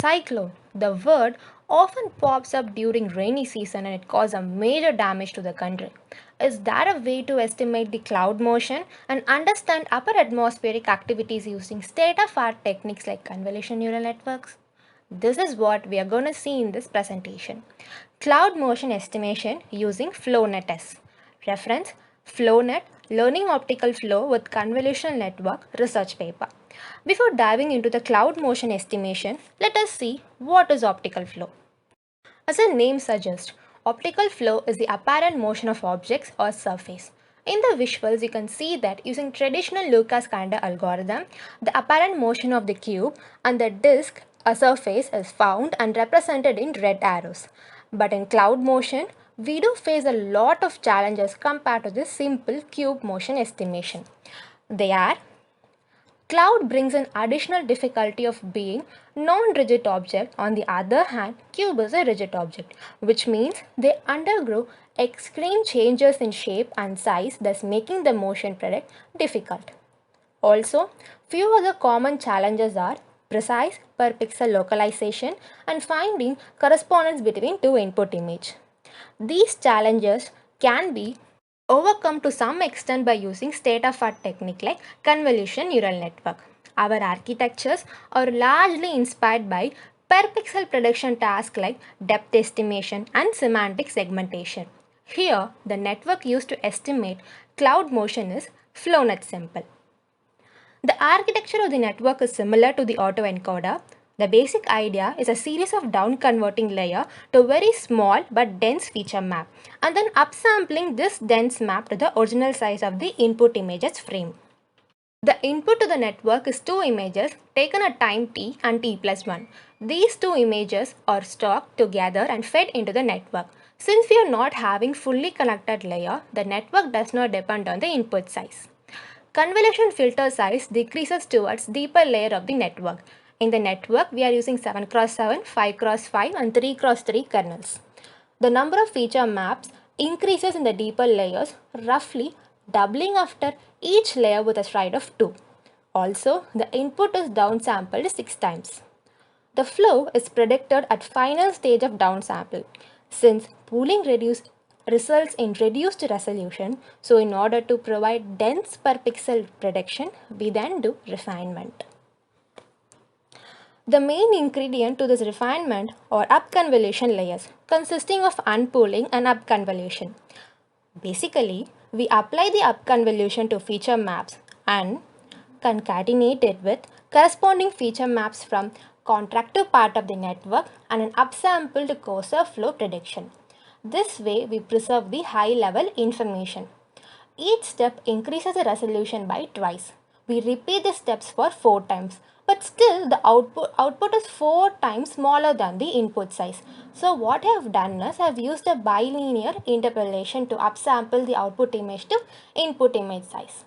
Cyclone. The word often pops up during rainy season and it causes a major damage to the country. Is there a way to estimate the cloud motion and understand upper atmospheric activities using state-of-art techniques like convolutional neural networks? This is what we are going to see in this presentation. Cloud motion estimation using FlowNet-S. Reference FlowNet Learning Optical Flow with Convolutional Network research paper. Before diving into the cloud motion estimation, let us see what is optical flow. As the name suggests, optical flow is the apparent motion of objects or surface. In the visuals, you can see that using traditional Lucas-Kanda algorithm, the apparent motion of the cube and the disk a surface is found and represented in red arrows. But in cloud motion, we do face a lot of challenges compared to the simple cube motion estimation. They are cloud brings an additional difficulty of being non-rigid object. On the other hand, cube is a rigid object, which means they undergo extreme changes in shape and size, thus making the motion predict difficult. Also, few other common challenges are precise per pixel localization and finding correspondence between two input images. These challenges can be overcome to some extent by using state-of-art technique like convolutional neural network. Our architectures are largely inspired by per pixel prediction tasks like depth estimation and semantic segmentation. Here, the network used to estimate cloud motion is FlowNet simple. The architecture of the network is similar to the autoencoder. The basic idea is a series of down converting layer to a very small but dense feature map and then upsampling this dense map to the original size of the input images frame. The input to the network is two images taken at time t and t plus 1. These two images are stocked together and fed into the network. Since we are not having fully connected layer, the network does not depend on the input size. Convolution filter size decreases towards deeper layer of the network. In the network, we are using 7x7, 5x5 and 3x3 kernels. The number of feature maps increases in the deeper layers, roughly doubling after each layer with a stride of 2. Also, the input is downsampled 6 times. The flow is predicted at final stage of downsample. Since pooling results in reduced resolution, so in order to provide dense per pixel prediction, we then do refinement. The main ingredient to this refinement are upconvolution layers, consisting of unpooling and upconvolution. Basically, we apply the upconvolution to feature maps and concatenate it with corresponding feature maps from contractive part of the network and an upsampled cursor flow prediction. This way, we preserve the high level information. Each step increases the resolution by twice. We repeat the steps for 4 times, but still the output is 4 times smaller than the input size. So what I have done is I have used a bilinear interpolation to upsample the output image to input image size.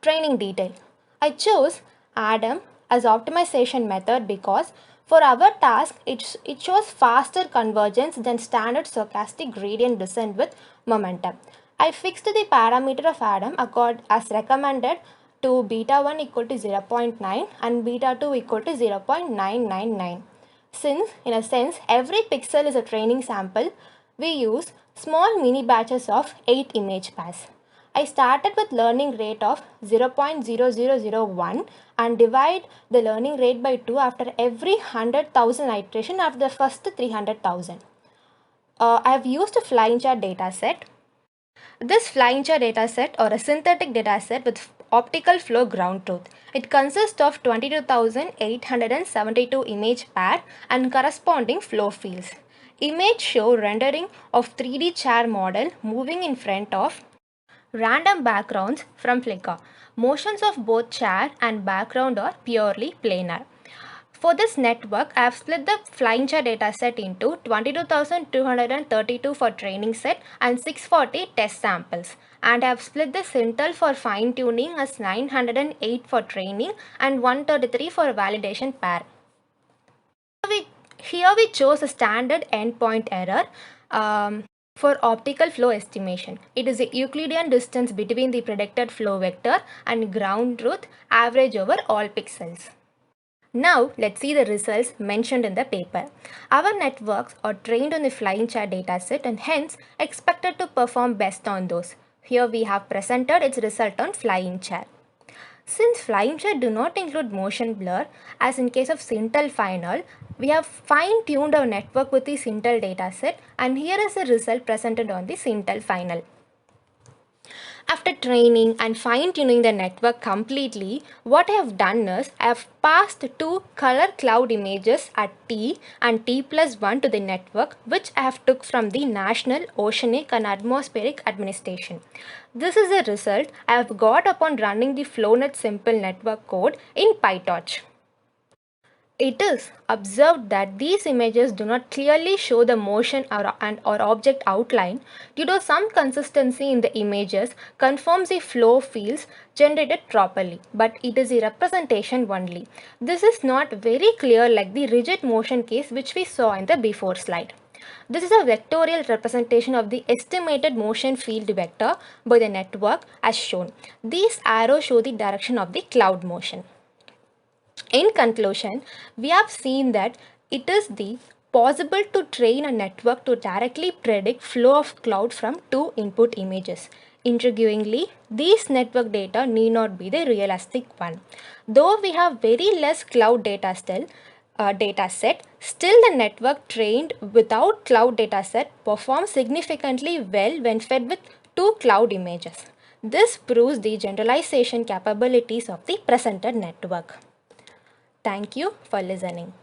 Training detail. I chose ADAM as optimization method because for our task it shows faster convergence than standard stochastic gradient descent with momentum. I fixed the parameter of ADAM as recommended to beta 1 equal to 0.9 and beta 2 equal to 0.999. Since in a sense every pixel is a training sample, we use small mini batches of 8 image pairs. I started with learning rate of 0.0001 and divide the learning rate by 2 after every 100,000 iteration after the first 300,000. I have used a flying chart dataset. This flying chart dataset or a synthetic dataset with optical flow ground truth. It consists of 22,872 image pair and corresponding flow fields. Image show rendering of 3D chair model moving in front of random backgrounds from Flickr. Motions of both chair and background are purely planar. For this network, I have split the flying chair dataset into 22,232 for training set and 640 test samples. And I have split the Sintel for fine tuning as 908 for training and 133 for validation pair. Here we chose a standard endpoint error. For optical flow estimation. It is the Euclidean distance between the predicted flow vector and ground truth average over all pixels. Now let's see the results mentioned in the paper. Our networks are trained on the flying chair dataset and hence expected to perform best on those. Here we have presented its result on flying chair. Since flying chair do not include motion blur, as in case of Sintel Final, we have fine-tuned our network with the Sintel dataset, and here is the result presented on the Sintel Final. After training and fine-tuning the network completely, what I have done is I have passed two color cloud images at T and T plus 1 to the network, which I have took from the National Oceanic and Atmospheric Administration. This is the result I have got upon running the FlowNet simple network code in PyTorch. It is observed that these images do not clearly show the motion or object outline due to some consistency in the images confirms the flow fields generated properly, but it is a representation only. This is not very clear like the rigid motion case which we saw in the before slide. This is a vectorial representation of the estimated motion field vector by the network as shown. These arrows show the direction of the cloud motion. In conclusion, we have seen that it is the possible to train a network to directly predict flow of cloud from two input images. Intriguingly, these network data need not be the realistic one. Though we have very less cloud data set, still the network trained without cloud dataset performs significantly well when fed with two cloud images. This proves the generalization capabilities of the presented network. Thank you for listening.